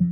Well,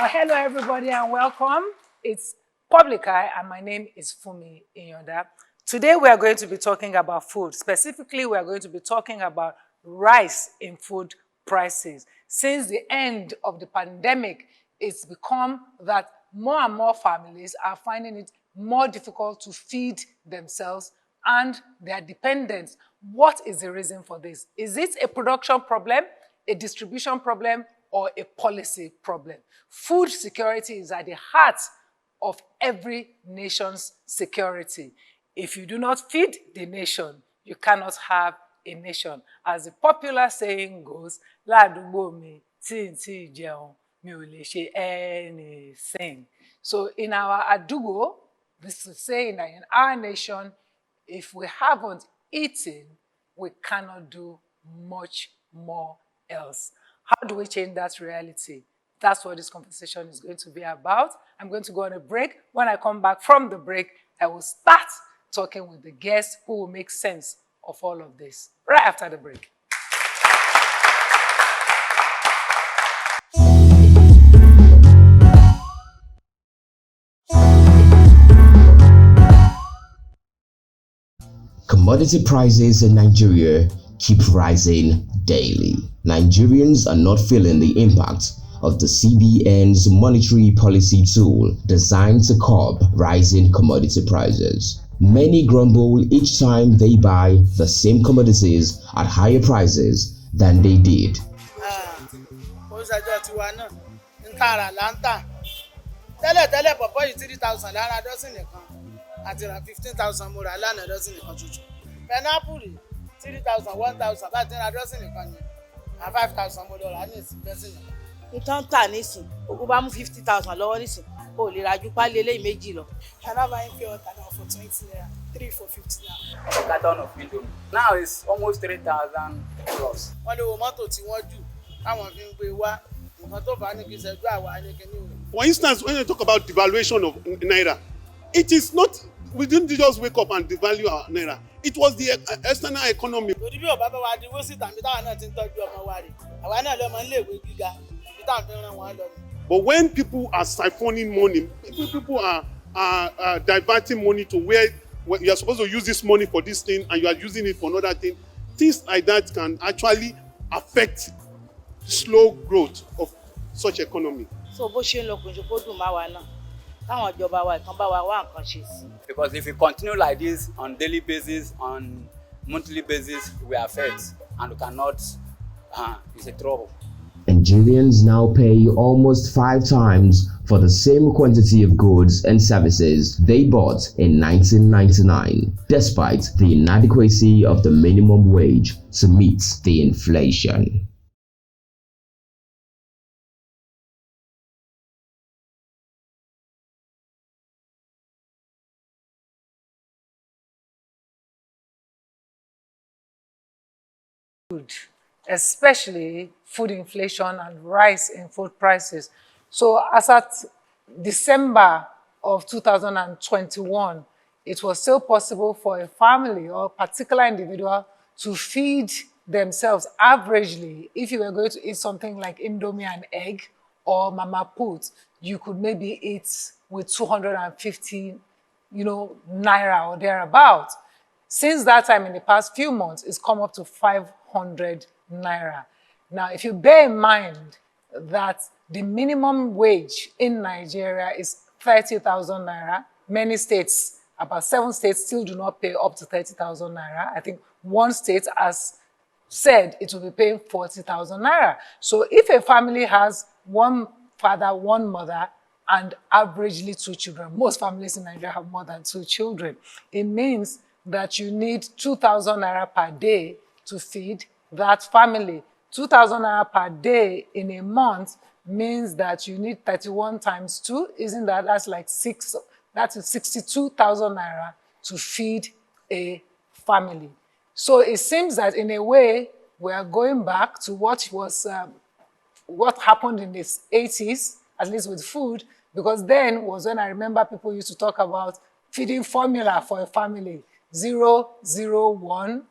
hello everybody and welcome. It's Public Eye and my name is Funmi Iyanda. Today we are going to be talking about food. Specifically, we are going to be talking about rise in food prices. Since the end of the pandemic, it's become that more and more families are finding it more difficult to feed themselves and their dependents. What is the reason for this? Is it a production problem, a distribution problem, or a policy problem? Food security is at the heart of every nation's security. If you do not feed the nation, you cannot have a nation. As the popular saying goes, "Ládùúgbò mi tí n tí jẹun, mi ò lè ṣe anything." So in our Adugo, this is saying that in our nation, if we haven't eaten, we cannot do much more else. How do we change that reality? That's what this conversation is going to be about. I'm going to go on a break. When I come back from the break, I will start talking with the guests who will make sense of all of this right after the break. Commodity prices in Nigeria keep rising daily. Nigerians are not feeling the impact of the CBN's monetary policy tool designed to curb rising commodity prices. Many grumble each time they buy the same commodities at higher prices than they did. Tẹ́lẹ̀ pọ̀pọ̀ yìí 3,000 lára dọ́sìn nìkan àti ra 15,000 mo rà lánàá dọ́sìn nìkan tuntun. Pineapple 3,000 1,000 bá ti ra dọ́sìn nìkan ni 5,000 mo lọ rà ní ìsìn dọ́sìn nìkan. Nǹkan tà nísìn o bá mú 50,000 lọ́wọ́ nísìn o lè ra ju pálí eléyìí méjì lọ. Ṣáná bá ń fi ọ̀tá náà for 20 naira 3 for 50 naira. A carton of Indomie now is almost 3,000 plus. Wọ́n lè wo mọ́tò tí wọ́n jù káwọn fi ń gbé wá nǹkan tó fà á ní kí ìṣẹ́jú àwa ní kíní o. For instance, when you talk about devaluation of naira, it is not, we didn't just wake up and devalue our naira. It was the external economy. Torí bí ọ̀bá bá wa di wọ́n sì tàbí táwọn náà ti ń tọ́jú ọmọ wa rè àwa náà lọ́mọ iléèwé gíga ibi táwọn fi ń ràn wọ́n lọ ni. But when people are siphoning money, people are diverting money to where you are supposed to use this money for this thing and you are using it for another thing, things like that can actually affect slow growth of such economy. So bó ṣe ń lọ kò ṣe kó dùn máa wa náà káwọn ìjọba wa ìkan bá wa wá nǹkan ṣe sí. Because if we continue like this on daily basis, on monthly basis, we are affected and we cannot, it's a trouble. Nigerians now pay almost 5 times for the same quantity of goods and services they bought in 1999, despite the inadequacy of the minimum wage to meet the inflation. Especially food inflation and rise in food prices. So as at December of 2021, it was still possible for a family or a particular individual to feed themselves averagely. If you were going to eat something like Indomie and egg or Mama Put, you could maybe eat with 250, naira or thereabout. Since that time, in the past few months, it's come up to 500 naira. Now, if you bear in mind that the minimum wage in Nigeria is 30,000 naira, many states, about 7 states, still do not pay up to 30,000 naira. I think one state has said it will be paying 40,000 naira. So if a family has one father, one mother, and averagely 2 children, most families in Nigeria have more than 2 children, it means that you need 2,000 naira per day to feed that family. 2,000 naira per day in a month means that you need 31 times 2. Isn't that, that's like 62,000 naira to feed a family. So it seems that in a way, we are going back to what was what happened in the 80s, at least with food, because then was when I remember people used to talk about feeding formula for a family, 001,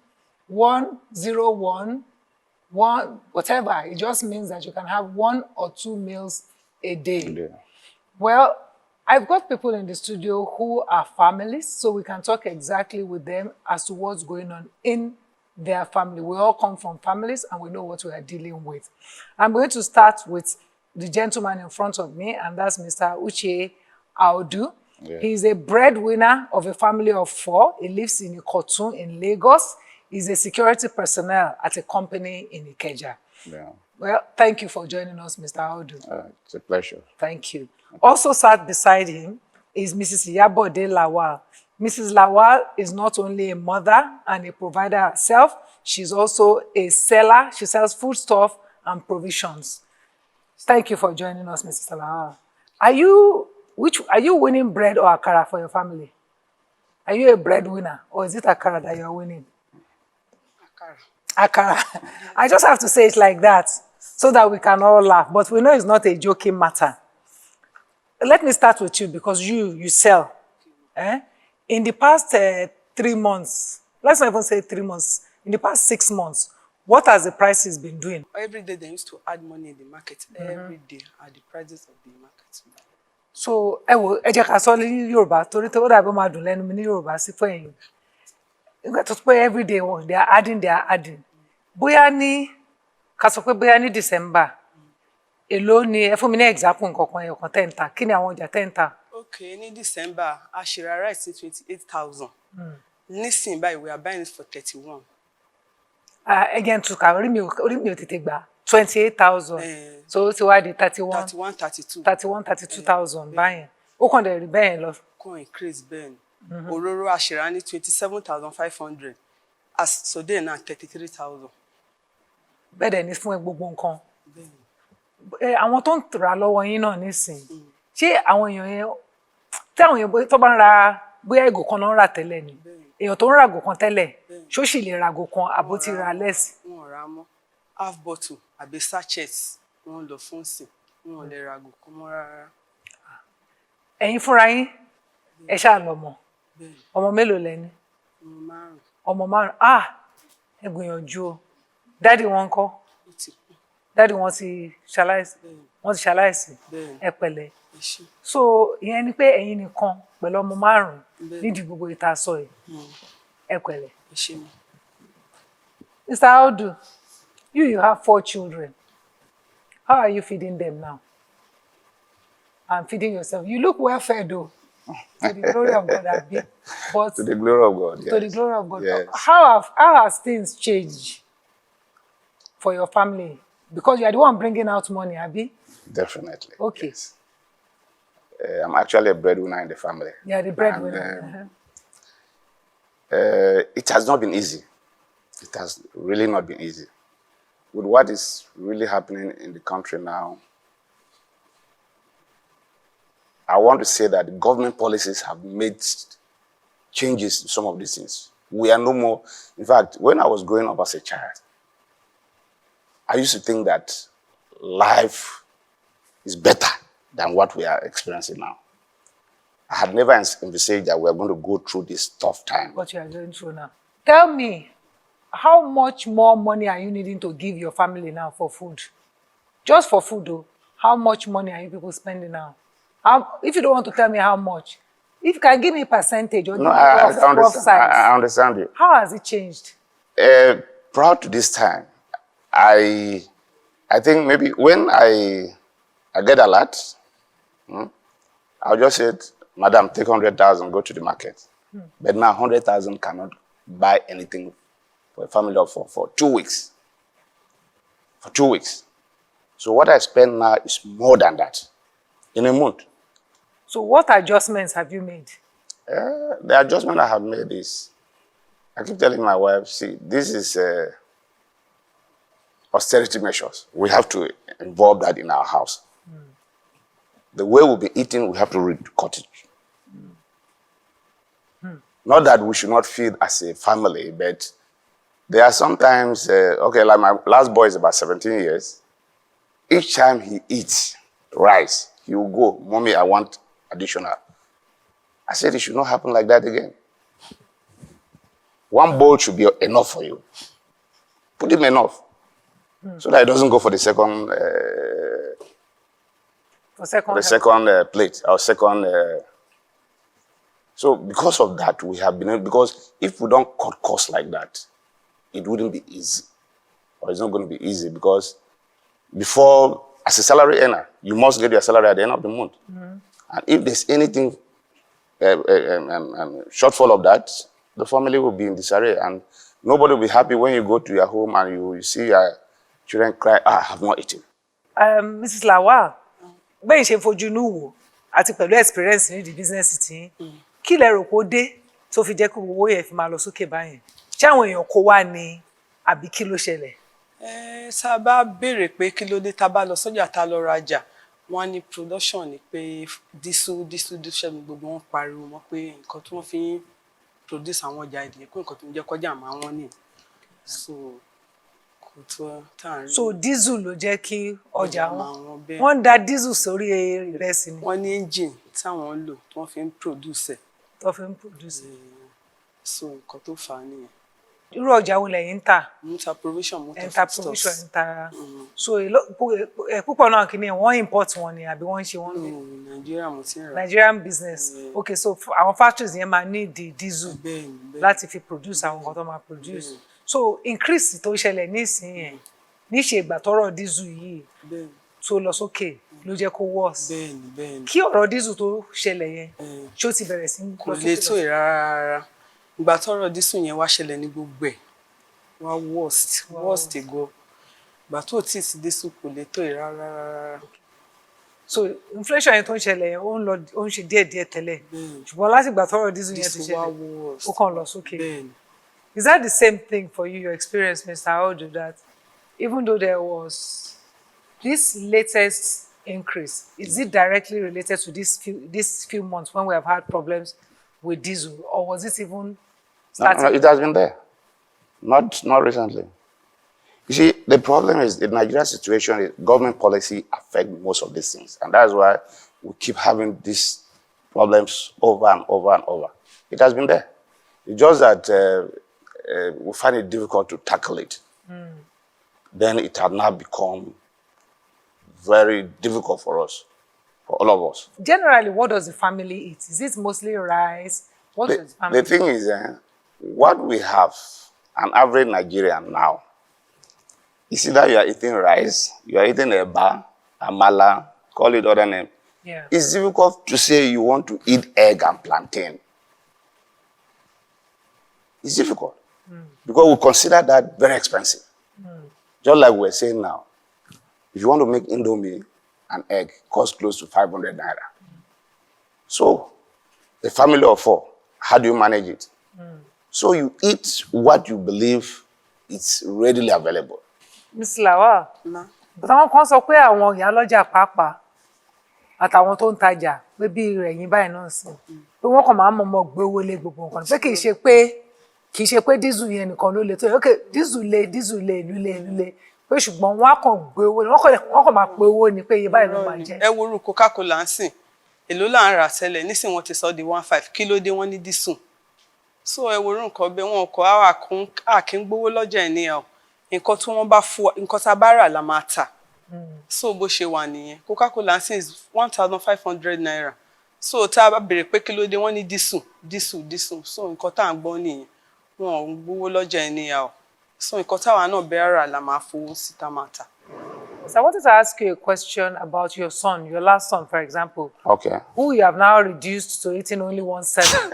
101, one, whatever. It just means that you can have 1 or 2 meals a day. Yeah. Well, I've got people in the studio who are families, so we can talk exactly with them as to what's going on in their family. We all come from families and we know what we are dealing with. I'm going to start with the gentleman in front of me, and that's Mr. Ushie Audu. Yeah. He's a breadwinner of a family of 4. He lives in Ikotun in Lagos. He's a security personnel at a company in Ikeja. Yeah. Well, thank you for joining us, Mr. Audu. It's a pleasure. Thank you. Also sat beside him is Mrs. Iyabode Lawal. Mrs. Lawal is not only a mother and a provider herself, she's also a seller. She sells foodstuff and provisions. Thank you for joining us, Mrs. Lawal. Are you winning bread or akara for your family? Are you a breadwinner or is it akara that you're winning? Akara. I just have to say it like that so that we can all laugh, but we know it's not a joking matter. Let me start with you because you sell. In the past 3 months, let's not even say 3 months, in the past 6 months, what has the prices been doing? Every day they used to add money in the market. Every day are the prices of the market. So, ẹ jẹ́ ká sọ ní Yorùbá torí tó dàbí máa dùn lẹ́nu mi ní Yorùbá sí fún ẹ̀yin. Nígbà tó pé every day they are adding. Bóyá ní ká sọ pé bóyá ní December, èló ni ẹ fún mi ní example nǹkan kan ẹyọ kan tẹ́ ń tà. Kí ni àwọn ọjà tẹ́ ń tà? Okay, in December, I should rice in 28,000. Listen, by we are buying it for 31. Again, to orí mi ò tètè gbà 28,000. So ó ti wá di 31, 32,000 báyìí. Ó kàn dẹ̀ rí bẹ́ẹ̀ lọ. Coin increase Ben. Ororo Ashirani 27,500. As today now 33,000. Bẹ́ẹ̀ dẹ̀ ní fún gbogbo nǹkan. Àwọn tó ń rà lọ́wọ́ yín náà nísìnyí. Ṣé àwọn èèyàn yẹn tí àwọn èèyàn tó bá ń ra bóyá ìgò kan náà ń rà tẹ́lẹ̀ ni èèyàn tó ń ra ìgò kan tẹ́lẹ̀ ṣó sì lè ra ìgò kan àbó ti ra less. Wọ́n rà mọ́ half bottle àbí sachet wọ́n lọ fún sí wọ́n lè ra ìgò kan mọ́ rárá. Ẹ̀yin fúnra yín ẹ ṣáà lọ́mọ ọmọ mélòó lẹ ní? Ọmọ 5. Ẹ gbìyànjú o. Dádì wọn ńkọ́? Dádì wọn ti ṣaláìsí. Ẹ pẹ̀lẹ́. So ìyẹn ni pé ẹ̀yin nìkan pẹ̀lú ọmọ 5 nídìí gbogbo ìta sọ yìí. Ẹ pẹ̀lẹ́. Mr. Audu, you have 4 children. How are you feeding them now? And feeding yourself. You look well fed though. To the glory of God, Abi. But To the glory of God, yes. To the glory of God. Yes. How has things changed for your family? Because you are the one bringing out money, Abi. Definitely. Okay. Yes. I'm actually a breadwinner in the family. You are the breadwinner. It has not been easy. It has really not been easy. With what is really happening in the country now, I want to say that the government policies have made changes to some of these things. We are no more, in fact, when I was growing up as a child, I used to think that life is better than what we are experiencing now. I had never envisaged that we are going to go through this tough time. What you are going through now. Tell me, how much more money are you needing to give your family now for food? Just for food though, how much money are you people spending now? If you don't want to tell me how much, if you can give me a percentage or rough size. I understand you. How has it changed? Prior to this time, I think maybe when I get alert, I'll just say, Madam, take 100,000, go to the market. But now 100,000 cannot buy anything for a family of for 2 weeks. For 2 weeks. So what I spend now is more than that in a month. So what adjustments have you made? The adjustment I have made is, I keep telling my wife, see, this is austerity measures. We have to involve that in our house. The way we'll be eating, we have to cut it. Not that we should not feed as a family, but there are sometimes, okay, like my last boy is about 17 years. Each time he eats rice, he will go, Mommy, I want additional. I said it should not happen like that again. One bowl should be enough for you. Put him enough. So that he doesn't go for the second, plate or second. So because of that, we have been, because if we don't cut costs like that, it wouldn't be easy. Or it's not going to be easy because before, as a salary earner, you must get your salary at the end of the month. And if there's anything shortfall of that, the family will be in disarray. And nobody will be happy when you go to your home and you see your children cry, I have not eaten. Mrs. Lawal, bẹ́ẹ̀ ṣe fojú inú wò àti pẹ̀lú experience ní the business tí kí lẹ rò kó dé tó fi jẹ́ kí owó yẹn fi máa lọ sókè báyẹn? Ṣé àwọn èèyàn kó wá ní àbí kí ló ṣẹlẹ̀? Tá bá béèrè pé kí ló dé tá bá lọ sọ́jà tá lọ rajà, wọ́n ní production ni pé diesel gbogbo wọn pariwo mọ́ pé nǹkan tí wọ́n fi ń produce àwọn ọjà ìdíyẹ pé nǹkan tó ń jẹ́ kọjá àmọ́ wọn ní. So diesel ló jẹ́ kí ọjà wọn. Wọ́n dá diesel sórí ìrẹsì ni. Wọ́n ní engine táwọn ń lò tí wọ́n fi ń produce ẹ̀. Tó fi ń produce. So nǹkan tó fà á nìyẹn. Irú ọjà wo lẹ̀yin ń tà? Mo ta provision, mo ta provision ń ta. So púpọ̀ náà kí ni wọ́n import wọn ni àbí wọ́n ń ṣe wọ́n ní? Nigeria mo ti ń rà. Nigerian business. Okay, so àwọn factories yẹn máa need the diesel láti fi produce àwọn nǹkan tó máa produce. So increase tó ṣẹlẹ̀ nísìnyẹn níṣe ìgbà tọ́rọ̀ diesel yìí tó lọ sókè ló jẹ́ kó worse. Kí ọ̀rọ̀ diesel tó ṣẹlẹ̀ yẹn ṣé ó ti bẹ̀rẹ̀ sí lọ sókè? Kò lè tó rárá. Ìgbà tọ́rọ̀ diesel yẹn wá ṣẹlẹ̀ ní gbogbo ẹ̀ wá worst go. Ìgbà tó tí sí diesel kò lè tó rárá. So inflation yẹn tó ń ṣẹlẹ̀ yẹn ó ń ṣe díẹ̀díẹ̀ tẹ́lẹ̀ ṣùgbọ́n láti ìgbà tọ́rọ̀ diesel yẹn ti ṣẹlẹ̀ ó kàn lọ sókè. Is that the same thing for you, your experience, Mr. Audu, that even though there was this latest increase, is it directly related to these few months when we have had problems with diesel, or was it even starting? No, it has been there. Not recently. You see, the problem is the Nigerian situation is government policy affects most of these things. And that's why we keep having these problems over and over and over. It has been there. It's just that we find it difficult to tackle it. Then it has now become very difficult for us, for all of us. Generally, what does the family eat? Is it mostly rice? What does the family eat? The thing is, what we have, an average Nigerian now, is either you are eating rice, you are eating eba, amala, call it other name. Yeah. It's difficult to say you want to eat egg and plantain. It's difficult. Because we consider that very expensive. Just like we're saying now, if you want to make Indomie, an egg costs close to 500 naira. So, a family of 4, how do you manage it? So you eat what you believe is readily available. Miss Lawal, àwọn kan sọ pé àwọn ìyá lọ́jà pàápàá àtàwọn tó ń tajà pé bí ẹ̀yin báyìí náà sí pé wọ́n kàn máa ń mọ̀mọ́ gbé owó lé gbogbo nǹkan pé kì í ṣe pé diesel yẹn nìkan ló le tó okay diesel le ìlú pé ṣùgbọ́n wọ́n á kàn gbé owó wọ́n kàn máa pe owó ni pé iye báyìí ló máa jẹ́. Ẹ wo irú Coca-Cola ń sìn èló là ń rà tẹ́lẹ̀ nísìnyí wọ́n ti sọ di 15 kí ló dé wọ́n ní diesel. So ẹ wo irú nǹkan bẹ́ẹ̀ wọn kọ́ àkí ń gbówó lọ́jà ènìyàn nǹkan tí wọ́n bá fún nǹkan tá a bá rà la máa tà. So bó ṣe wà nìyẹn Coca-Cola ń sìn is 1,500 naira. So tá a bá béèrè pé kí ló dé wọ́n ní diesel. So nǹkan tá à ń gbọ́ nìyẹn wọn ò ń gbówó lọ́jà ènìyàn. So nǹkan táwa náà bẹ́ẹ̀ rà la máa fowó sí tá máa tà. So I wanted to ask you a question about your son, your last son, for example. Okay. Who you have now reduced to eating only 1/7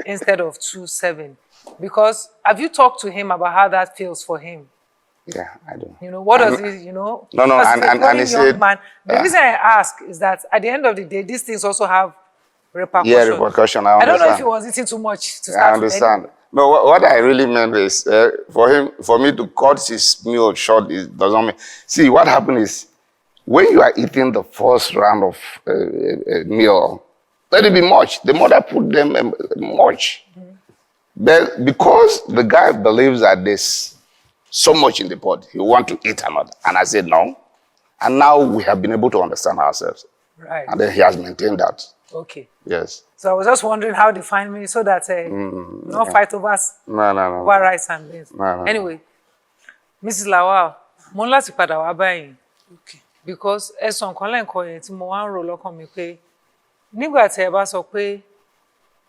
instead of 2/7. Because have you talked to him about how that feels for him? Yeah, I do. You know, what does he, you know? No, and he said... The reason I ask is that at the end of the day, these things also have repercussions. Yeah, repercussion, I understand. I don't know if he was eating too much to start I understand. No, what I really meant is for me to cut his meal short, it doesn't mean... See, what happened is, when you are eating the first round of meal, let it be much. The mother put them much. But because the guy believes that there's so much in the pot, he want to eat another. And I said, no. And now we have been able to understand ourselves. Right. And then he has maintained that. Okay. Yes. So I was just wondering how they find me so that not fight over No. rice and beans. No. Anyway, Mrs. Lawal, mo ń láti padà wá báyìí. Okay. Because ẹ̀sùn kan lẹ́ǹkan yẹn tí mo wá ń rò lọ́kàn mi pé nígbà tí ẹ bá sọ pé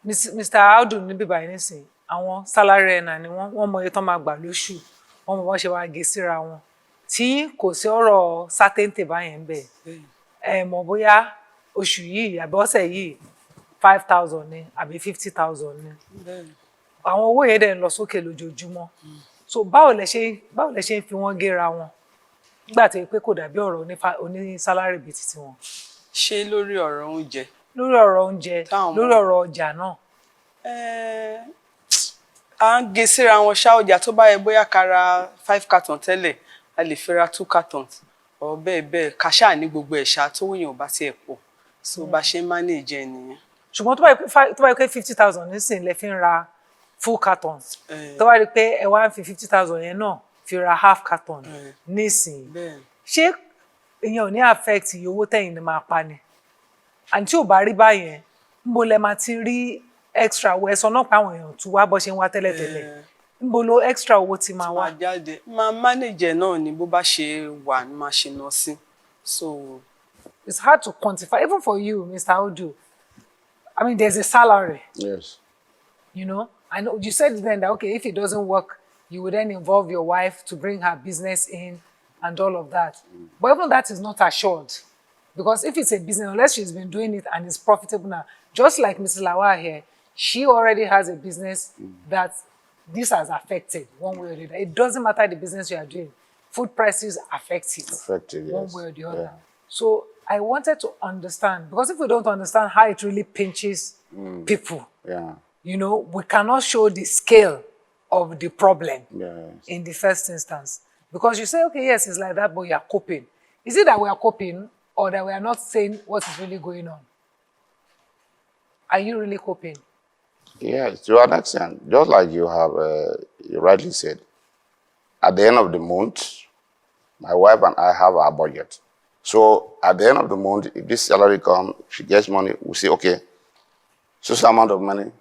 Mr. Audu níbí báyìí nísìn àwọn salary earner ni wọ́n mọ iye tán máa gbà lóṣù wọ́n mọ bọ́n ṣe wá gé síra wọn tí kò sí ọ̀rọ̀ certainty báyẹn bẹ́ẹ̀ ẹ mọ̀ bóyá oṣù yìí àbí ọ̀sẹ̀ yìí 5,000 ni àbí 50,000 ni àwọn owó yẹn dẹ̀ ń lọ sókè lójoojúmọ́ so báwo lẹ ṣe ń fi wọ́n géra wọn nígbà tí pé kò dàbí ọ̀rọ̀ oní sálárì bíi titi wọn. ṣé lórí ọ̀rọ̀ oúnjẹ. lórí ọ̀rọ̀ oúnjẹ lórí ọ̀rọ̀ ọjà náà. À ń gé síra wọn ṣá ọjà tó bá yẹ bóyá ká ra 5 carton tẹ́lẹ̀ a lè fi ra 2 cartons ọ̀ bẹ́ẹ̀ ká ṣáà ní gbogbo ẹ̀ṣá tó wòyàn ò bá tiẹ̀ pọ̀ so bá ṣe ń manage ẹ̀ nìyẹn. ṣùgbọ́n tó bá yẹ pé 50,000 nísìnyí lẹ fi ń ra full cartons tó bá rí pé ẹ wá ń fi 50,000 yẹn náà fi ra half carton nísìnyí ṣé èèyàn ò ní affect iye owó tẹ̀yìn ni máa pa ni àti tí ò bá rí báyẹn níbo lẹ máa ti rí extra owó ẹ̀sán náà pa àwọn èèyàn tún wá bọ́ ṣe ń wá tẹ́lẹ̀tẹ́lẹ̀ níbo ló extra owó ti máa wá. jáde máa manage náà ni bó bá ṣe wà ní máa ṣe ná sí so. It's hard to quantify even for you Mr. Audu. I mean there's a salary. Yes. You know, I know you said then that okay if it doesn't work you would then involve your wife to bring her business in and all of that. But even that is not assured. Because if it's a business, unless she's been doing it and it's profitable now, just like Mrs. Lawal here, she already has a business that this has affected one way or the other. It doesn't matter the business you are doing. Food prices affect it one way or the other. Yeah. So I wanted to understand, because if we don't understand how it really pinches people, you know, we cannot show the scale of the problem in the first instance. Because you say, okay, yes, it's like that, but you are coping. Is it that we are coping or that we are not saying what is really going on? Are you really coping? Yes, to an extent. Just like you have, you rightly said, at the end of the month, my wife and I have our budget. So at the end of the month, if this salary comes, she gets money, we say, okay, so amount of money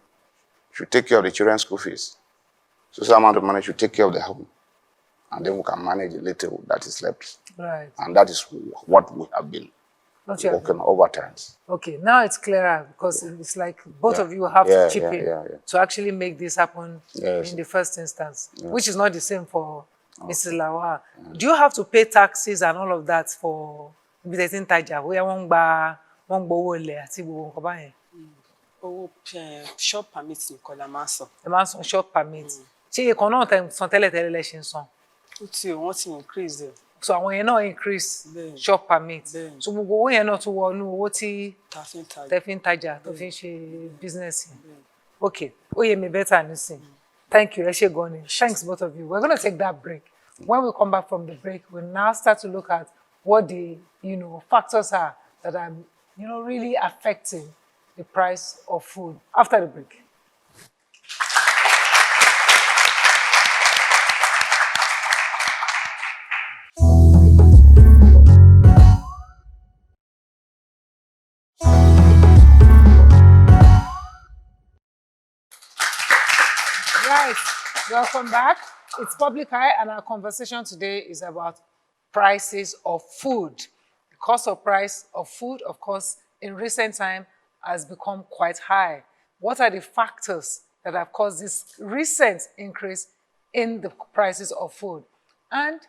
should take care of the children's school fees. So amount of money should take care of the home. And then we can manage a little that is left. Right. And that is what we have been working over time. Okay, now it's clearer because it's like both of you have to chip in to actually make this happen in the first instance, which is not the same for Mrs. Lawal. Do you have to pay taxes and all of that for Bitetin Taja? Where one bar, one bowl, shop permit nìkan la máa san. The man shop permit. Ṣé you cannot san tẹ́lẹ̀ lẹ́ṣin san? Wọ́n ti increase there. So àwọn yẹn náà increase shop permit. So gbogbo owó yẹn náà tún wọnú owó tí tẹ́fín tajà tó fi ń ṣe business yẹn. Okay, ó yé mi better nísìn. Thank you, ẹ ṣé gan ni. Thanks both of you. We're going to take that break. When we come back from the break, we'll now start to look at what the factors are that are really affecting the price of food after the break. Right, welcome back. It's Public Eye and our conversation today is about prices of food. The cost of price of food, of course, in recent time has become quite high. What are the factors that have caused this recent increase in the prices of food? And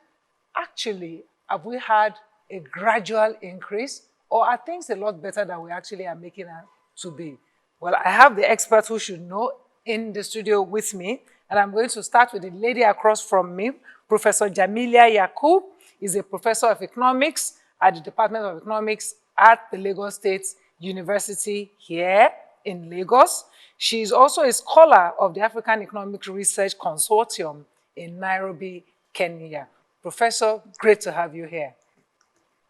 actually, have we had a gradual increase or are things a lot better than we actually are making out to be? Well, I have the experts who should know in the studio with me, and I'm going to start with the lady across from me, Professor Jameelah Yaqub is a professor of economics at the Department of Economics at the Lagos State University here in Lagos. She is also a scholar of the African Economic Research Consortium in Nairobi, Kenya. Professor, great to have you here.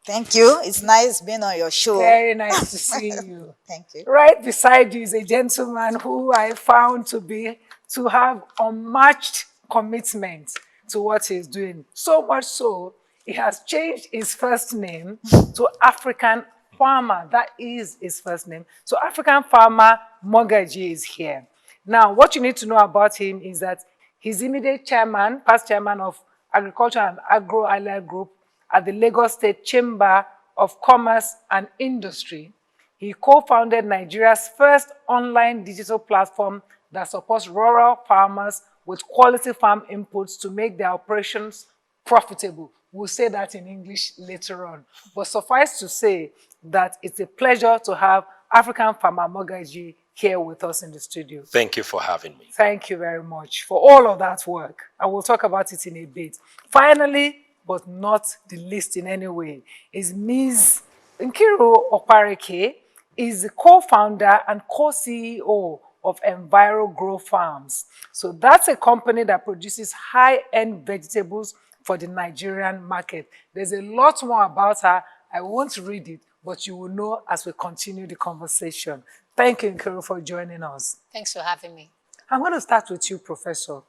Thank you. It's nice being on your show. Very nice to see you. Thank you. Right beside you is a gentleman who I found to be to have unmatched commitment to what he's doing. So much so, he has changed his first name to Africanfarmer. That is his first name. So Africanfarmer Mogaji is here. Now, what you need to know about him is that he's immediate chairman, past chairman of Agriculture and Agro-Allied Group at the Lagos State Chamber of Commerce and Industry. He co-founded Nigeria's first online digital platform that supports rural farmers with quality farm inputs to make their operations profitable. We'll say that in English later on. But suffice to say that it's a pleasure to have Africanfarmer Mogaji here with us in the studio. Thank you for having me. Thank you very much for all of that work. I will talk about it in a bit. Finally, but not the least in any way, is Ms. Nkiru Okpareke, is the co-founder and co-CEO of Enviro Grow Farms. So that's a company that produces high-end vegetables for the Nigerian market. There's a lot more about her. I won't read it, but you will know as we continue the conversation. Thank you, Nkiru, for joining us. Thanks for having me. I'm going to start with you, Professor.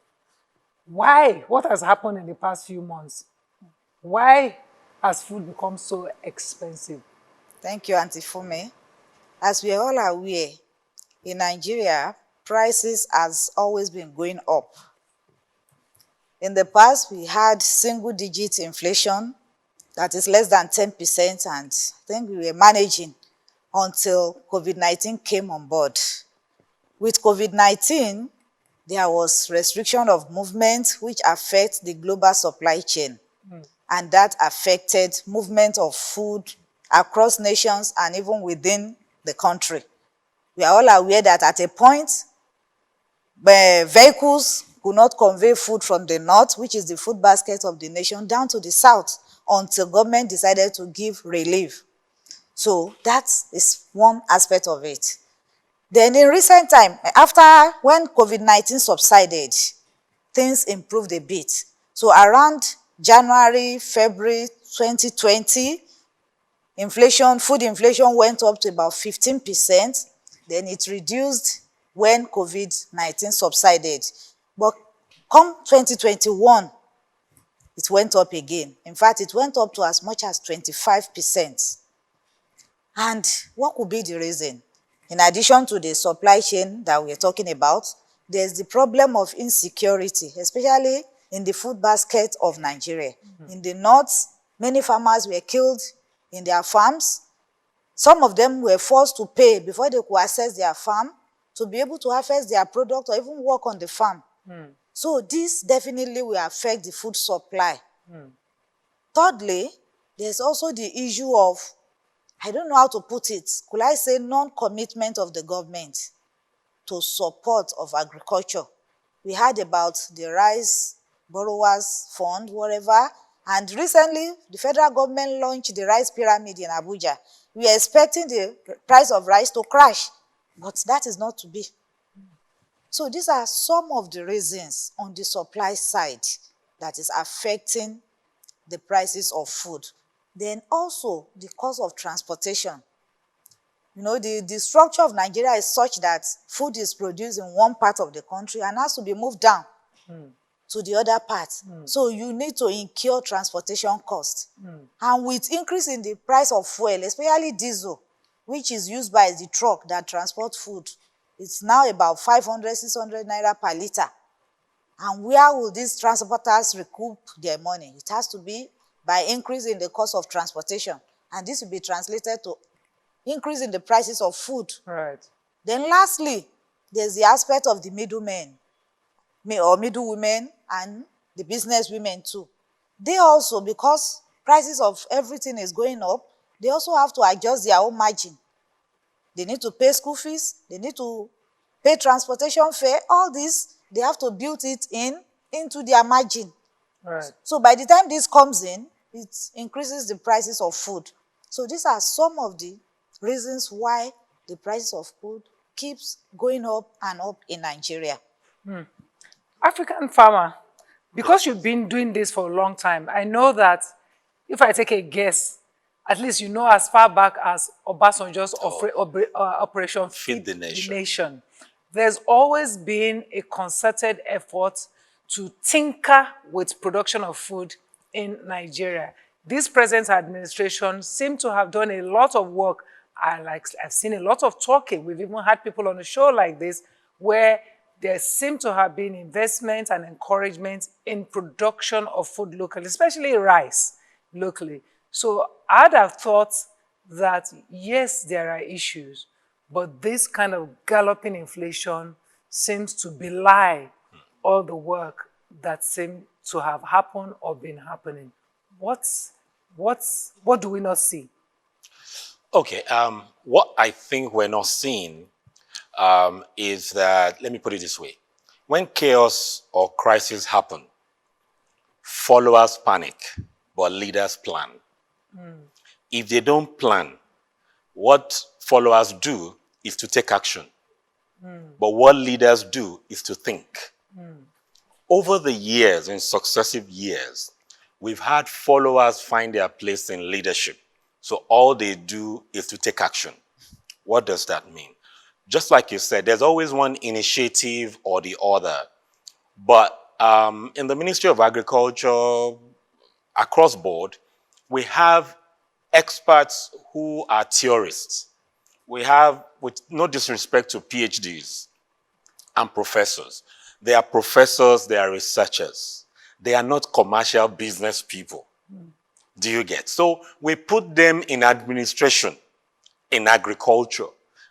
Why? What has happened in the past few months? Why has food become so expensive? Thank you, Auntie Funmi. As we are all aware, in Nigeria, prices has always been going up. In the past, we had single-digit inflation, that is less than 10%, and I think we were managing until COVID-19 came on board. With COVID-19, there was restriction of movement, which affects the global supply chain. And that affected movement of food across nations and even within the country. We are all aware that at a point, vehicles could not convey food from the north, which is the food basket of the nation, down to the south until government decided to give relief. So that is one aspect of it. Then in recent time, after when COVID-19 subsided, things improved a bit. So around January, February 2020, food inflation went up to about 15%. Then it reduced when COVID-19 subsided. But come 2021, it went up again. In fact, it went up to as much as 25%. And what could be the reason? In addition to the supply chain that we're talking about, there's the problem of insecurity, especially in the food basket of Nigeria. In the north, many farmers were killed in their farms. Some of them were forced to pay before they could access their farm to be able to harvest their product or even work on the farm. So this definitely will affect the food supply. Thirdly, there's also the issue of, I don't know how to put it, could I say non-commitment of the government to support of agriculture. We heard about the Rice Borrowers Fund, whatever, and recently the federal government launched the rice pyramid in Abuja. We are expecting the price of rice to crash, but that is not to be. So these are some of the reasons on the supply side that is affecting the prices of food. Then also the cost of transportation. You know, the structure of Nigeria is such that food is produced in one part of the country and has to be moved down to the other part. So you need to incur transportation costs. And with increase in the price of fuel, especially diesel, which is used by the truck that transports food, it's now about 500, 600 naira per liter. And where will these transporters recoup their money? It has to be by increasing the cost of transportation. And this will be translated to increase in the prices of food. Right. Then lastly, there's the aspect of the middlemen, or middle women, and the business women too. They also, because prices of everything is going up, they also have to adjust their own margin. They need to pay school fees, they need to pay transportation fare, all this, they have to build it into their margin. Right. So by the time this comes in, it increases the prices of food. So these are some of the reasons why the price of food keeps going up and up in Nigeria. Africanfarmer, because you've been doing this for a long time, I know that if I take a guess, at least you know as far back as Obasanjo's Operation Feed the Nation. there's always been a concerted effort to tinker with production of food in Nigeria. This present administration seem to have done a lot of work. I've seen a lot of talking. We've even had people on a show like this where there seem to have been investment and encouragement in production of food locally, especially rice locally. So I'd have thought that, yes, there are issues, but this kind of galloping inflation seems to belie all the work that seemed to have happened or been happening. What do we not see? Okay, what I think we're not seeing is that, let me put it this way. When chaos or crisis happen, followers panic, but leaders plan. If they don't plan, what followers do is to take action. But what leaders do is to think. Over the years, in successive years, we've had followers find their place in leadership. So all they do is to take action. What does that mean? Just like you said, there's always one initiative or the other. But in the Ministry of Agriculture, across board, we have experts who are theorists. We have, with no disrespect to PhDs and professors, they are professors, they are researchers. They are not commercial business people. Do you get? So we put them in administration, in agriculture,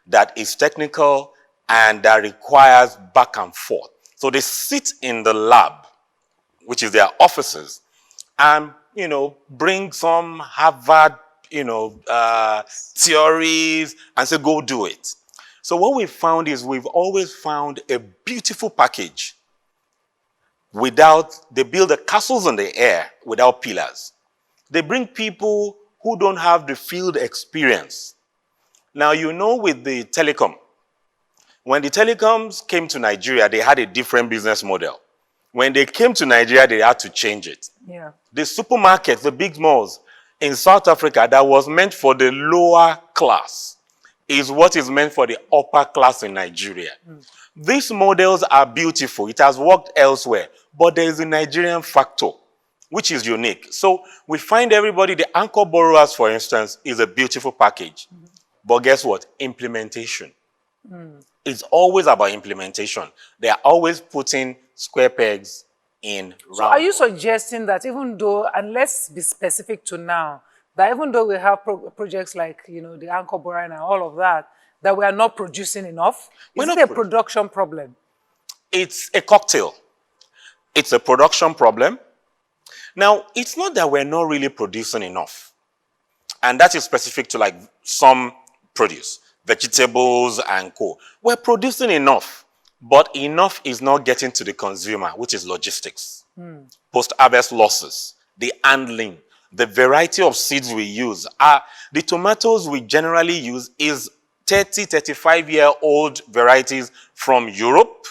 that is technical and that requires back and forth. So they sit in the lab, which is their offices, and, bring some Harvard, theories and say, go do it. So what we found is we've always found a beautiful package they build the castles in the air without pillars. They bring people who don't have the field experience. Now, with the telecom, when the telecoms came to Nigeria, they had a different business model. When they came to Nigeria, they had to change it. Yeah. The supermarkets, the big malls in South Africa that was meant for the lower class is what is meant for the upper class in Nigeria. These models are beautiful. It has worked elsewhere, but there is a Nigerian factor, which is unique. So we find everybody, the anchor borrowers, for instance, is a beautiful package. But guess what? Implementation. It's always about implementation. They are always putting square pegs in round. So are you suggesting that even though, and let's be specific to now, that even though we have projects like, the anchor borrowing and all of that, that we are not producing enough? Is it a production problem? It's a cocktail. It's a production problem. Now, it's not that we're not really producing enough. And that is specific to some produce, vegetables and co. We're producing enough, but enough is not getting to the consumer, which is logistics. Post-harvest losses, the handling, the variety of seeds we use. The tomatoes we generally use is 30, 35-year-old varieties from Europe,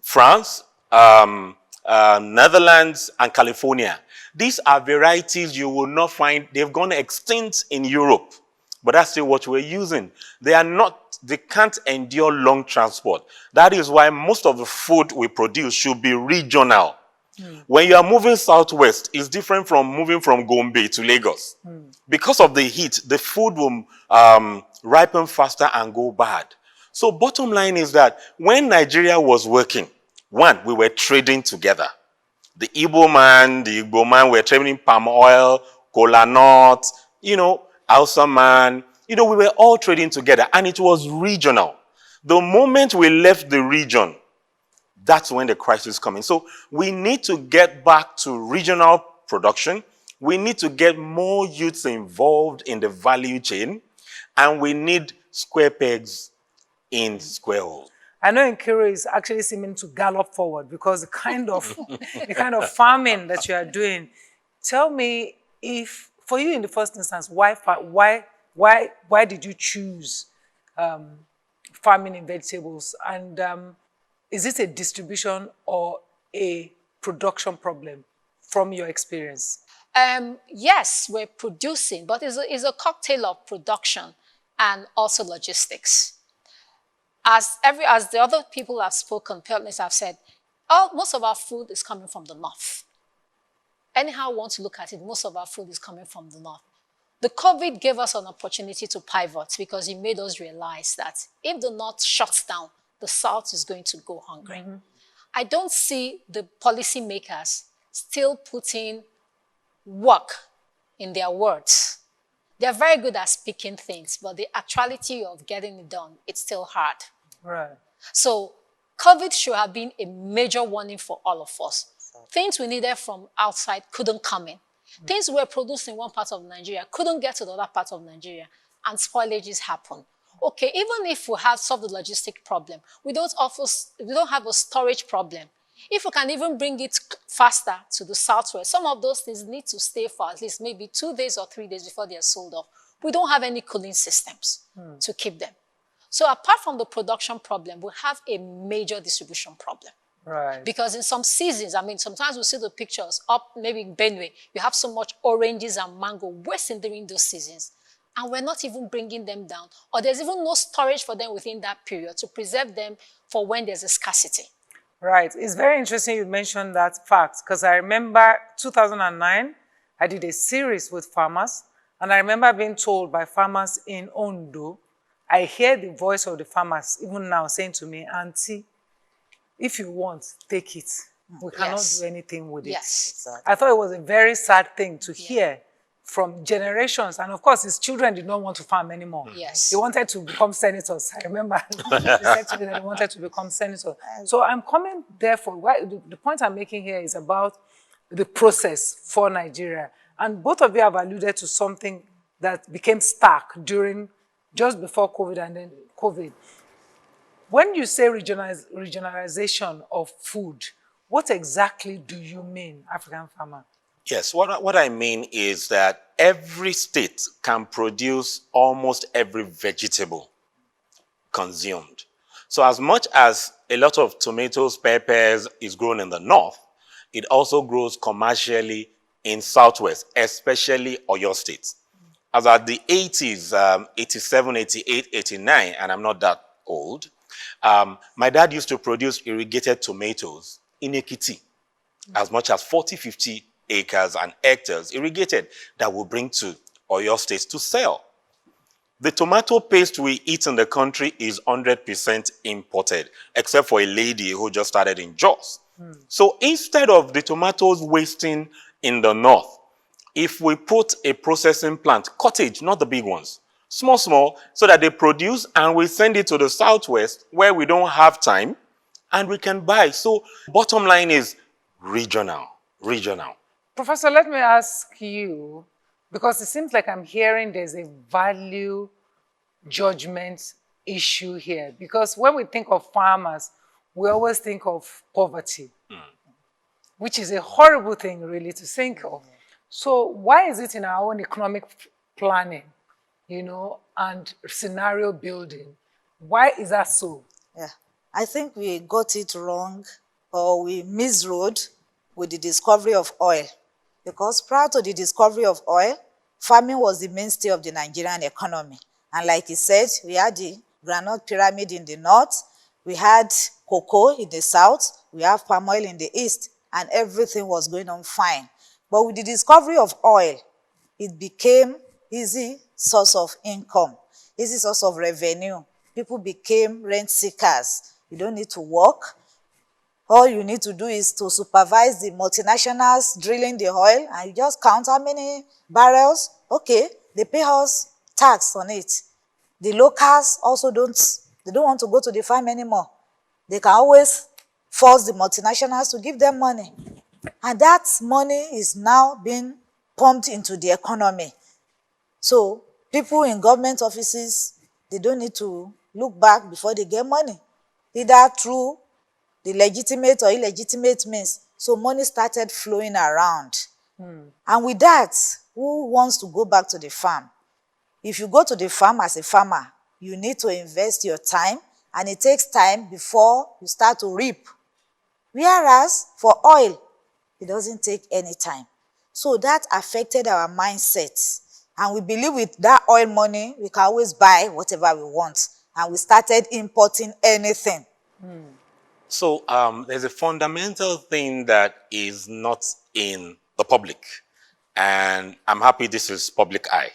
France, Netherlands, and California. These are varieties you will not find. They've gone extinct in Europe, but that's still what we're using. They can't endure long transport. That is why most of the food we produce should be regional. When you are moving southwest, it's different from moving from Gombe to Lagos. Because of the heat, the food will ripen faster and go bad. So bottom line is that when Nigeria was working, one, we were trading together. The Igbo man were trading palm oil, cola nut, Hausa man. We were all trading together and it was regional. The moment we left the region, that's when the crisis is coming. So we need to get back to regional production. We need to get more youths involved in the value chain. And we need square pegs in square holes. I know Nkiru is actually seeming to gallop forward because the kind of farming that you are doing. Tell me, if for you in the first instance, why did you choose farming in vegetables? And is it a distribution or a production problem from your experience? Yes, we're producing, but it's a cocktail of production and also logistics. as the other people have spoken, partners have said, most of our food is coming from the north. Anyhow we want to look at it, most of our food is coming from the north. The COVID gave us an opportunity to pivot because it made us realize that if the north shuts down, the south is going to go hungry. I don't see the policymakers still putting work in their words. They're very good at speaking things, but the actuality of getting it done, it's still hard. Right. So COVID should have been a major warning for all of us. Things we needed from outside couldn't come in. Things we were produced in one part of Nigeria couldn't get to the other part of Nigeria, and spoilages happen. Okay, even if we have solved the logistic problem, we don't have a storage problem. If we can even bring it faster to the southwest, some of those things need to stay for at least maybe 2 days or 3 days before they are sold off. We don't have any cooling systems to keep them. So apart from the production problem, we have a major distribution problem. Right. Because in some seasons, I mean, sometimes we see the pictures up, maybe in Benue, you have so much oranges and mango wasting during those seasons. And we're not even bringing them down. Or there's even no storage for them within that period to preserve them for when there's a scarcity. Right. It's very interesting you mentioned that fact, because I remember 2009, I did a series with farmers, and I remember being told by farmers in Ondo, I hear the voice of the farmers even now saying to me, Auntie, if you want, take it. We cannot do anything with it. Yes. Exactly. I thought it was a very sad thing to hear from generations. And of course, his children did not want to farm anymore. Yes. They wanted to become senators. I remember they said to me that they wanted to become senators. So I'm coming therefore, the point I'm making here is about the process for Nigeria. And both of you have alluded to something that became stark just before COVID and then COVID. When you say regionalization of food, what exactly do you mean, African farmer? Yes, what I mean is that every state can produce almost every vegetable consumed. So as much as a lot of tomatoes, peppers is grown in the north, it also grows commercially in southwest, especially Oyo State. As at the 80s, 87, 88, 89, and I'm not that old, my dad used to produce irrigated tomatoes in Ekiti, as much as 40, 50 acres and hectares irrigated that will bring to Oyo State to sell. The tomato paste we eat in the country is 100% imported, except for a lady who just started in Jos. So instead of the tomatoes wasting in the north, if we put a processing plant, cottage, not the big ones, small, so that they produce and we send it to the southwest where we don't have time and we can buy. So bottom line is regional. Professor, let me ask you, because it seems like I'm hearing there's a value judgment issue here. Because when we think of farmers, we always think of poverty, which is a horrible thing really to think of. So why is it in our own economic planning, and scenario building? Why is that so? Yeah, I think we got it wrong, or we misrode with the discovery of oil. Because prior to the discovery of oil, farming was the mainstay of the Nigerian economy. And like he said, we had the granite pyramid in the north, we had cocoa in the south, we have palm oil in the east, and everything was going on fine. But with the discovery of oil, it became easy source of income, easy source of revenue. People became rent seekers. You don't need to work. All you need to do is to supervise the multinationals drilling the oil, and you just count how many barrels. Okay, they pay us tax on it. The locals also don't want to go to the farm anymore. They can always force the multinationals to give them money. And that money is now being pumped into the economy. So people in government offices, they don't need to look back before they get money, either through the legitimate or illegitimate means. So money started flowing around. And with that, who wants to go back to the farm? If you go to the farm as a farmer, you need to invest your time, and it takes time before you start to reap. Whereas for oil, it doesn't take any time. So that affected our mindset. And we believe with that oil money, we can always buy whatever we want. and we started importing anything. So there's a fundamental thing that is not in the public, and I'm happy this is public eye,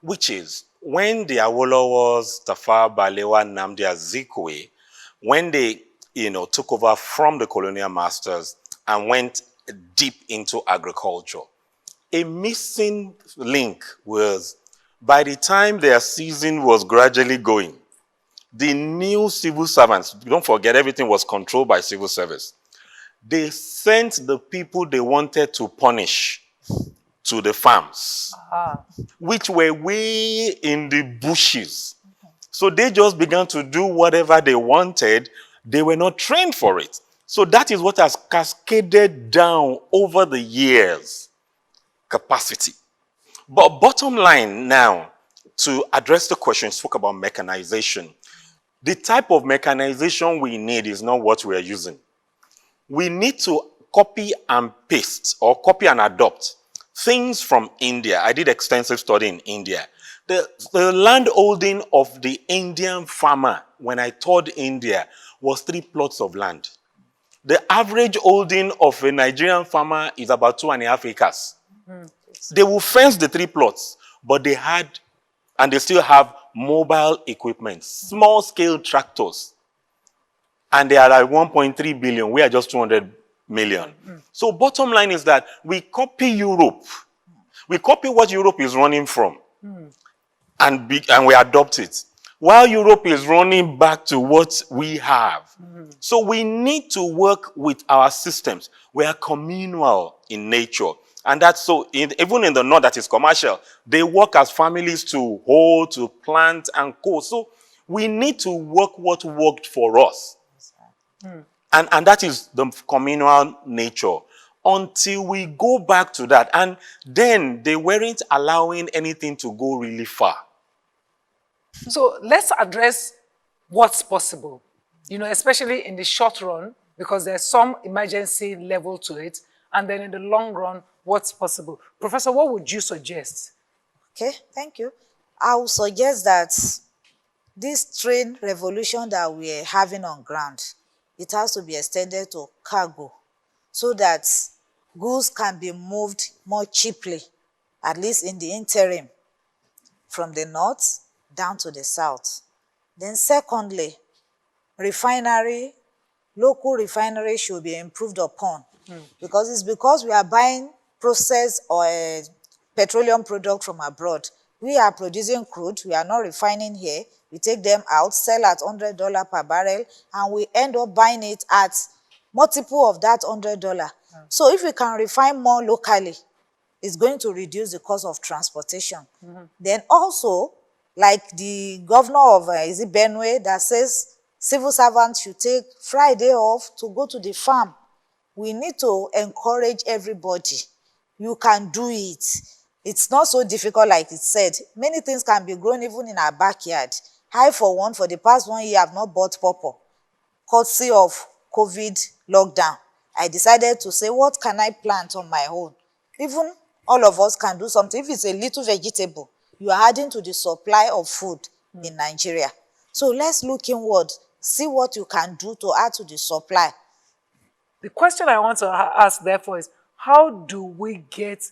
which is when the Awolowo's, Tafawa Balewa, Nnamdi Azikiwe, when they took over from the colonial masters and went deep into agriculture, a missing link was by the time their season was gradually going, the new civil servants, don't forget everything was controlled by civil service, they sent the people they wanted to punish to the farms, which were way in the bushes. So they just began to do whatever they wanted. They were not trained for it. So that is what has cascaded down over the years. Capacity. But bottom line now, to address the question, spoke about mechanization. The type of mechanization we need is not what we are using. We need to copy and paste or copy and adopt things from India. I did extensive study in India. The land holding of the Indian farmer when I toured India was 3 plots of land. The average holding of a Nigerian farmer is about 2.5 acres. They will fence the 3 plots, but they had, and they still have mobile equipment, small scale tractors. And they are at 1.3 billion. We are just 200 million. So bottom line is that we copy Europe. We copy what Europe is running from. And we adopt it. While Europe is running back to what we have. So we need to work with our systems. We are communal in nature. And that's so, even in the north that is commercial, they work as families to hold, to plant and co. So we need to work what worked for us. And that is the communal nature. Until we go back to that. And then they weren't allowing anything to go really far. So let's address what's possible, especially in the short run, because there's some emergency level to it. And then in the long run, what's possible? Professor, what would you suggest? Okay, thank you. I would suggest that this train revolution that we are having on ground, it has to be extended to cargo so that goods can be moved more cheaply, at least in the interim, from the north down to the south. Then secondly, local refinery should be improved upon because we are buying processed or petroleum product from abroad. We are producing crude, we are not refining here, we take them out, sell at $100 per barrel, and we end up buying it at multiple of that $100. So if we can refine more locally, it's going to reduce the cost of transportation. Then also, like the governor of Benue that says civil servants should take Friday off to go to the farm. We need to encourage everybody. You can do it. It's not so difficult like it said. Many things can be grown even in our backyard. I, for one, for the past 1 year, have not bought pawpaw, courtesy of COVID lockdown. I decided to say, what can I plant on my own? Even all of us can do something. If it's a little vegetable, you are adding to the supply of food in Nigeria. So let's look inward, see what you can do to add to the supply. The question I want to ask, therefore, is how do we get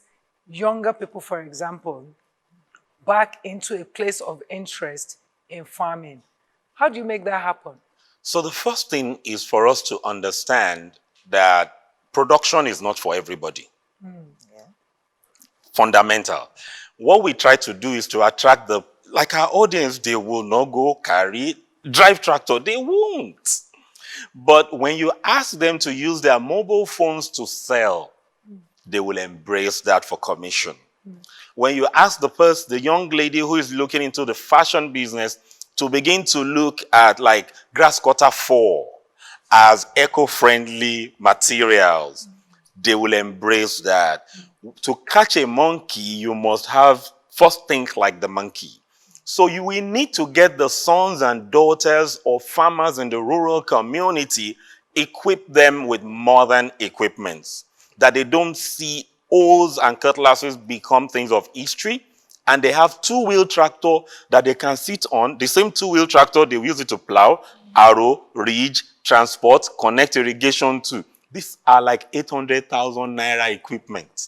younger people, for example, back into a place of interest in farming? How do you make that happen? So the first thing is for us to understand that production is not for everybody. Fundamental. What we try to do is to attract like our audience, they will not go drive tractor, they won't. But when you ask them to use their mobile phones to sell, they will embrace that for commission. When you ask the young lady who is looking into the fashion business to begin to look at like grass cutter 4 as eco-friendly materials, they will embrace that. To catch a monkey, you must first think like the monkey. So you will need to get the sons and daughters of farmers in the rural community, equip them with modern equipments, that they don't see hoes and cutlasses become things of history, and they have two-wheel tractor that they can sit on. The same two-wheel tractor, they use it to plow, harrow, ridge, transport, connect irrigation to. These are like 800,000 naira equipment.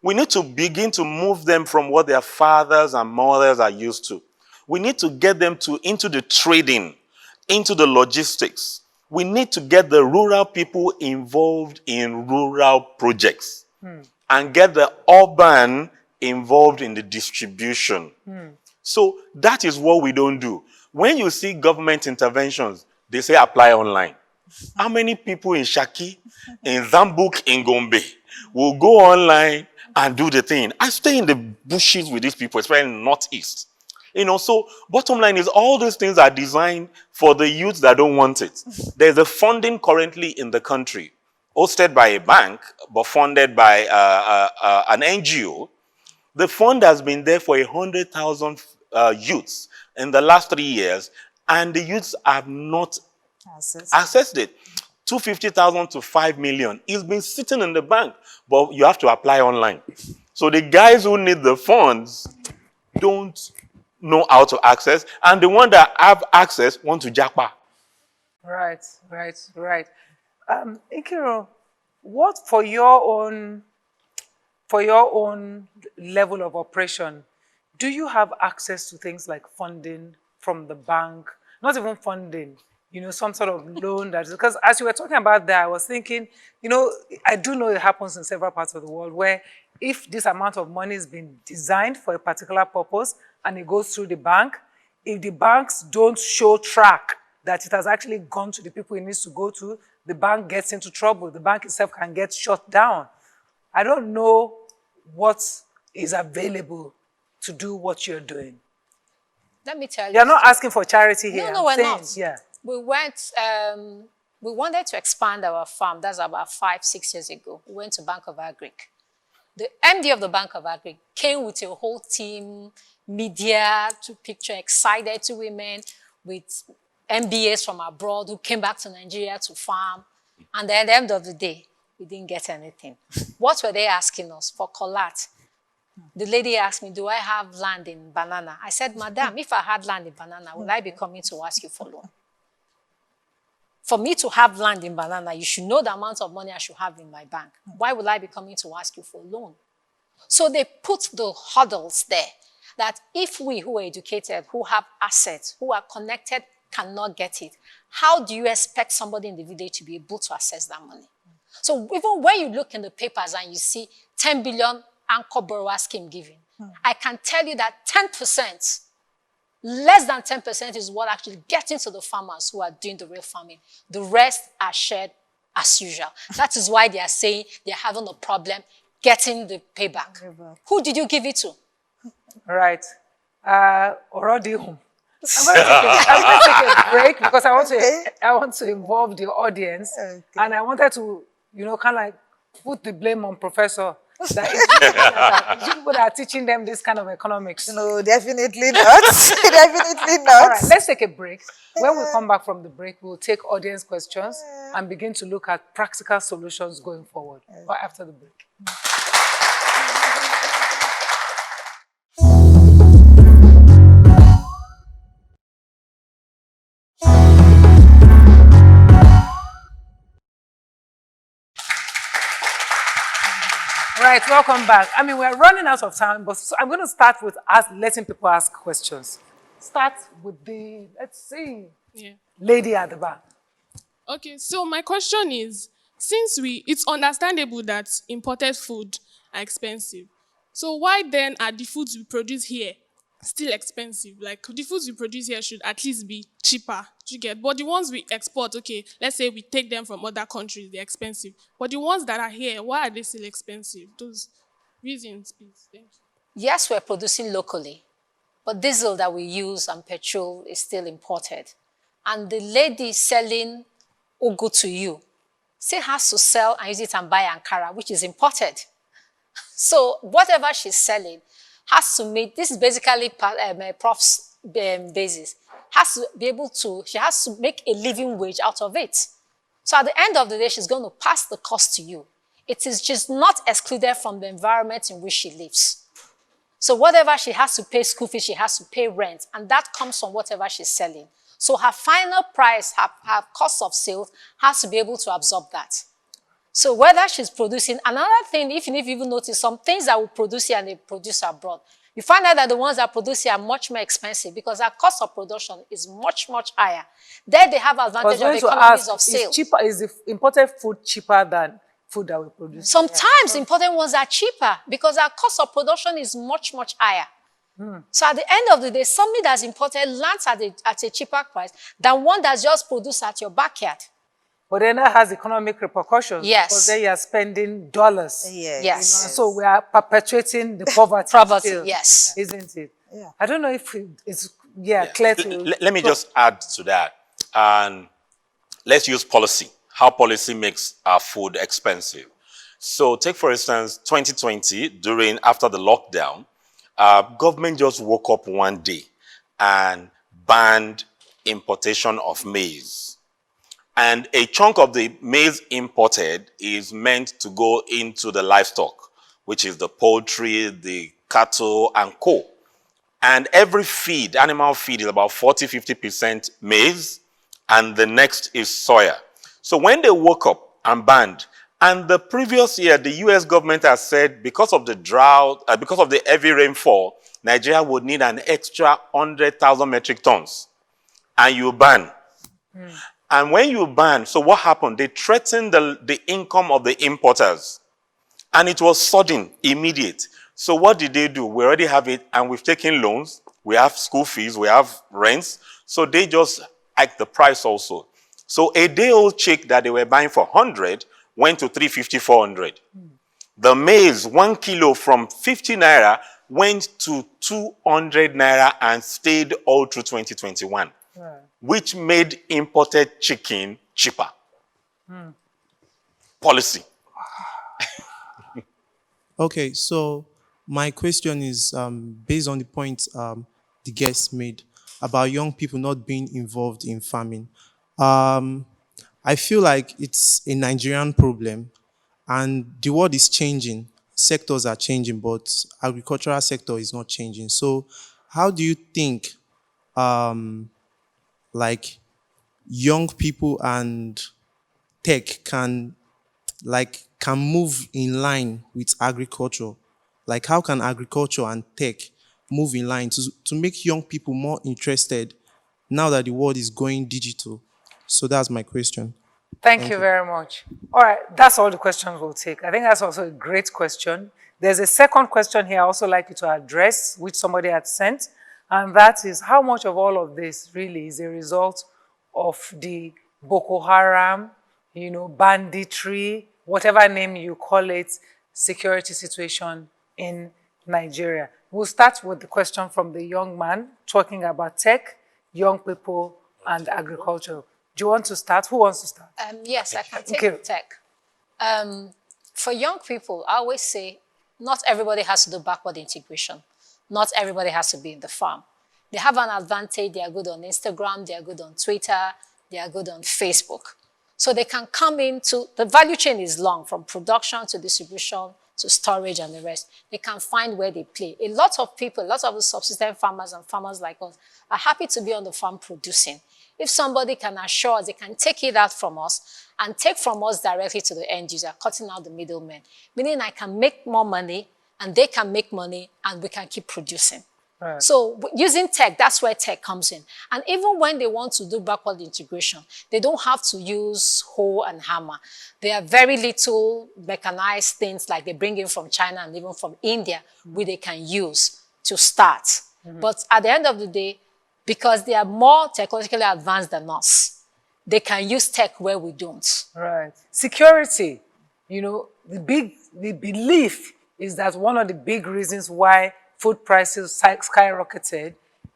We need to begin to move them from what their fathers and mothers are used to. We need to get them into the trading, into the logistics. We need to get the rural people involved in rural projects and get the urban involved in the distribution. So that is what we don't do. When you see government interventions, they say apply online. How many people in Shaki, in Zambuk, in Gombe will go online and do the thing? I stay in the bushes with these people, especially in the Northeast. So bottom line is all these things are designed for the youth that don't want it. There's a funding currently in the country, hosted by a bank, but funded by an NGO. The fund has been there for 100,000 youths in the last 3 years, and the youths have not accessed it. 250,000 to 5 million. It's been sitting in the bank, but you have to apply online. So the guys who need the funds don't know how to access, and the ones that have access want to japa. Right. Nkiru, what for your own level of operation, do you have access to things like funding from the bank? Not even funding, some sort of loan because as you were talking about that, I was thinking, I do know it happens in several parts of the world where if this amount of money has been designed for a particular purpose and it goes through the bank, if the banks don't show track that it has actually gone to the people it needs to go to, the bank gets into trouble. The bank itself can get shut down. I don't know what is available to do what you're doing. Let me tell you. You're not asking for charity here. No, we're not. Yeah. We wanted to expand our farm. That's about 5-6 years ago. We went to Bank of Agric. The MD of the Bank of Agric came with a whole team, media, to picture excited to women with MBAs from abroad who came back to Nigeria to farm. And at the end of the day, we didn't get anything. What were they asking us for collat? The lady asked me, do I have land in banana? I said, Madam, if I had land in banana, would I be coming to ask you for loan? For me to have land in banana, you should know the amount of money I should have in my bank. Why would I be coming to ask you for a loan? So they put the hurdles there that if we who are educated, who have assets, who are connected, cannot get it, how do you expect somebody in the village to be able to access that money? So even when you look in the papers and you see 10 billion anchor borrower scheme given, I can tell you that 10%, less than 10% is what actually gets into the farmers who are doing the real farming. The rest are shared as usual. That is why they are saying they're having a problem getting the payback. Who did you give it to? Right. Already home. I'm going to take a break because I want to involve the audience. Okay. And I wanted to, kind of like put the blame on Professor. That it's people that are teaching them this kind of economics. No, definitely not. Definitely not. All right, let's take a break. When we come back from the break, we'll take audience questions and begin to look at practical solutions going forward. But after the break. Right, welcome back. I mean, we're running out of time, but I'm going to start with letting people ask questions. Start with the, let's see, lady at the back. Okay, so my question is, since it's understandable that imported food are expensive, so why then are the foods we produce here still expensive? Like, the foods we produce here should at least be cheaper, do you get? But the ones we export, okay, let's say we take them from other countries, they're expensive. But the ones that are here, why are they still expensive? Those reasons, please. Thank you. Yes, we're producing locally, but diesel that we use and petrol is still imported. And the lady selling ugu to you still has to sell and use it and buy Ankara, which is imported. So whatever she's selling has to meet, this is basically Prof's basis, she has to make a living wage out of it. So at the end of the day, she's going to pass the cost to you. It is just not excluded from the environment in which she lives. So whatever she has to pay school fees, she has to pay rent, and that comes from whatever she's selling. So her final price, her cost of sales has to be able to absorb that. So whether she's producing, another thing, if you even notice, some things that we produce here and they produce abroad, you find out that the ones that produce here are much more expensive because our cost of production is much, much higher. There they have advantage of economies of scale. Is the imported food cheaper than food that we produce? Sometimes imported ones are cheaper because our cost of production is much, much higher. So at the end of the day, something that's imported lands at a cheaper price than one that's just produced at your backyard. But then that has economic repercussions. Yes. Because then you are spending dollars. Yes. Yes. And so we are perpetuating the poverty. Poverty, still, yes. Isn't it? Yeah. I don't know if it's clear to... Let me just add to that. And let's use policy. How policy makes our food expensive. So take, for instance, 2020, after the lockdown, government just woke up one day and banned importation of maize. And a chunk of the maize imported is meant to go into the livestock, which is the poultry, the cattle, and co. And every feed, animal feed, is about 40–50% maize, and the next is soya. So when they woke up and banned, and the previous year, the US government has said because of the drought, because of the heavy rainfall, Nigeria would need an extra 100,000 metric tons. And you ban. And when you ban, so what happened? They threatened the income of the importers. And it was sudden, immediate. So what did they do? We already have it, and we've taken loans. We have school fees. We have rents. So they just hiked the price also. So a day-old chick that they were buying for 100 went to 350, 400. The maize, 1 kilo from 50 naira went to 200 naira and stayed all through 2021. Which made imported chicken cheaper. Policy. Okay, so my question is based on the point the guest made about young people not being involved in farming. I feel like it's a Nigerian problem, and the world is changing. Sectors are changing, but agricultural sector is not changing. So how do you think like young people and tech can move in line with agriculture? Like how can agriculture and tech move in line to make young people more interested now that the world is going digital? So that's my question. Thank you very much. All right, that's all the questions we'll take. I think that's also a great question. There's a second question here I also like you to address, which somebody had sent, and that is how much of all of this really is a result of the Boko Haram, banditry, whatever name you call it, security situation in Nigeria. We'll start with the question from the young man talking about tech, young people, and agriculture. Do you want to start? Who wants to start? Yes, I can take tech. For young people, I always say, not everybody has to do backward integration. Not everybody has to be in the farm. They have an advantage. They are good on Instagram. They are good on Twitter. They are good on Facebook. So they can come into, the value chain is long, from production to distribution to storage and the rest. They can find where they play. A lot of people, a lot of the subsistence farmers and farmers like us are happy to be on the farm producing. If somebody can assure us, they can take it out from us and take from us directly to the end user, cutting out the middlemen. Meaning I can make more money and they can make money and we can keep producing. Right. So using tech, that's where tech comes in. And even when they want to do backward integration, they don't have to use hoe and hammer. There are very little mechanized things like they bring in from China and even from India, where they can use to start. But at the end of the day, because they are more technologically advanced than us, they can use tech where we don't. Right. Security, the belief is that one of the big reasons why food prices skyrocketed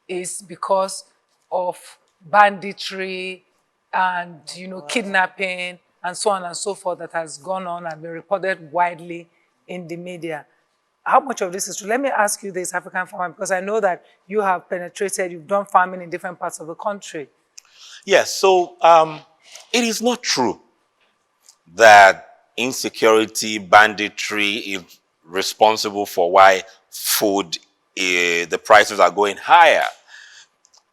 is because of banditry and, kidnapping and so on and so forth that has gone on and been reported widely in the media. How much of this is true? Let me ask you this, Africanfarmer, because I know that you have penetrated, you've done farming in different parts of the country. Yes, so it is not true that insecurity, banditry is responsible for why food the prices are going higher.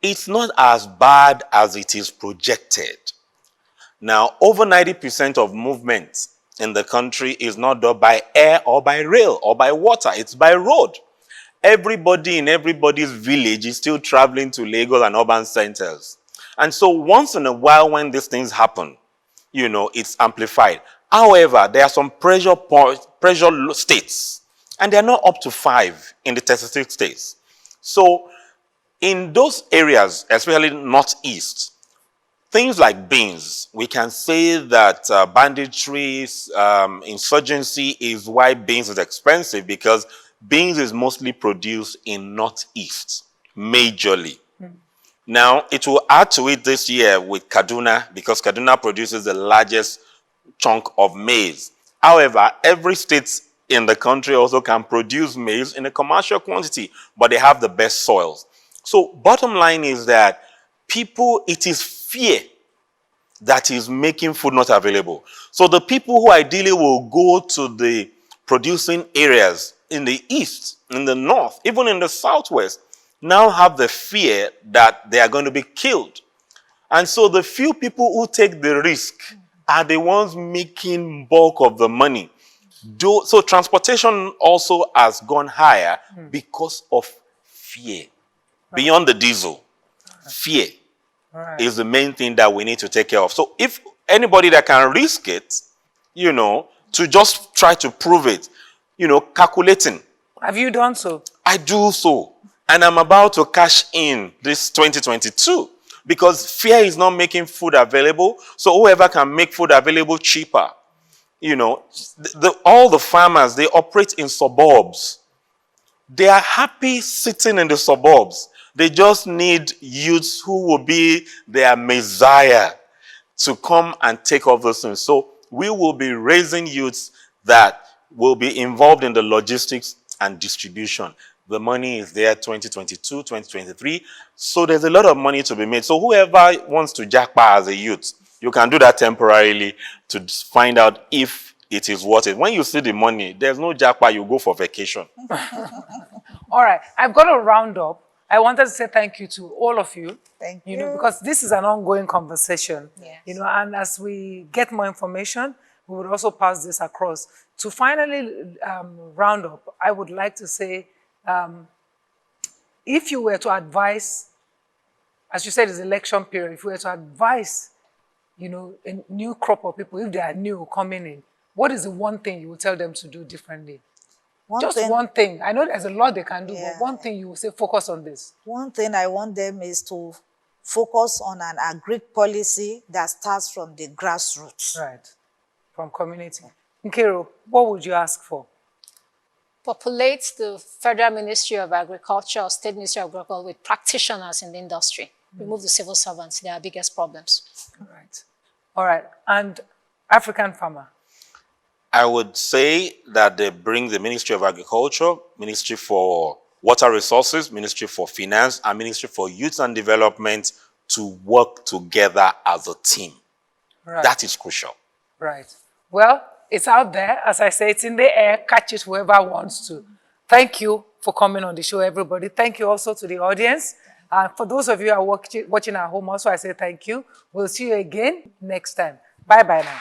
It's not as bad as it is projected. Now, over 90% of movement in the country is not done by air or by rail or by water. It's by road. Everybody in everybody's village is still traveling to Lagos and urban centers. And so once in a while when these things happen, you know, it's amplified. However, there are some pressure states, and they're not up to 5 in the 36 states. So in those areas, especially northeast, things like beans, we can say that banditry, insurgency is why beans is expensive, because beans is mostly produced in northeast, majorly. Now, it will add to it this year with Kaduna, because Kaduna produces the largest chunk of maize. However, every state in the country also can produce maize in a commercial quantity, but they have the best soils. So, bottom line is that people, it is fear that is making food not available. So, the people who ideally will go to the producing areas in the east, in the north, even in the southwest, now have the fear that they are going to be killed. And so the few people who take the risk are the ones making bulk of the money. So transportation also has gone higher because of fear. Beyond the diesel, fear is the main thing that we need to take care of. So if anybody that can risk it, you know, to just try to prove it, you know, calculating. Have you done so? I do so. And I'm about to cash in this 2022 because fear is not making food available. So whoever can make food available cheaper, you know, all the farmers, they operate in suburbs. They are happy sitting in the suburbs. They just need youths who will be their messiah to come and take off those things. So we will be raising youths that will be involved in the logistics and distribution. The money is there 2022, 2023. So there's a lot of money to be made. So whoever wants to jackpot as a youth, you can do that temporarily to find out if it is worth it. When you see the money, there's no jackpot, you go for vacation. All right, I've got to round up. I wanted to say thank you to all of you. Thank you. Know, because this is an ongoing conversation. Yes. You know, and as we get more information, we would also pass this across. To finally round up, I would like to say, if you were to advise, as you said, it's election period, if you were to advise, you know, a new crop of people, if they are new coming in, what is the one thing you would tell them to do differently? Just one thing. I know there's a lot they can do, but one thing you will say, focus on this. One thing I want them is to focus on an agri policy that starts from the grassroots. Right, from community. Nkiru, what would you ask for? Populate the Federal Ministry of Agriculture or State Ministry of Agriculture with practitioners in the industry. Remove the civil servants, they are our biggest problems. All right. And Africanfarmer? I would say that they bring the Ministry of Agriculture, Ministry for Water Resources, Ministry for Finance, and Ministry for Youth and Development to work together as a team. Right. That is crucial. Right. Well, it's out there. As I say, it's in the air. Catch it whoever wants to. Thank you for coming on the show, everybody. Thank you also to the audience. For those of you who are watching at home also, I say thank you. We'll see you again next time. Bye-bye now.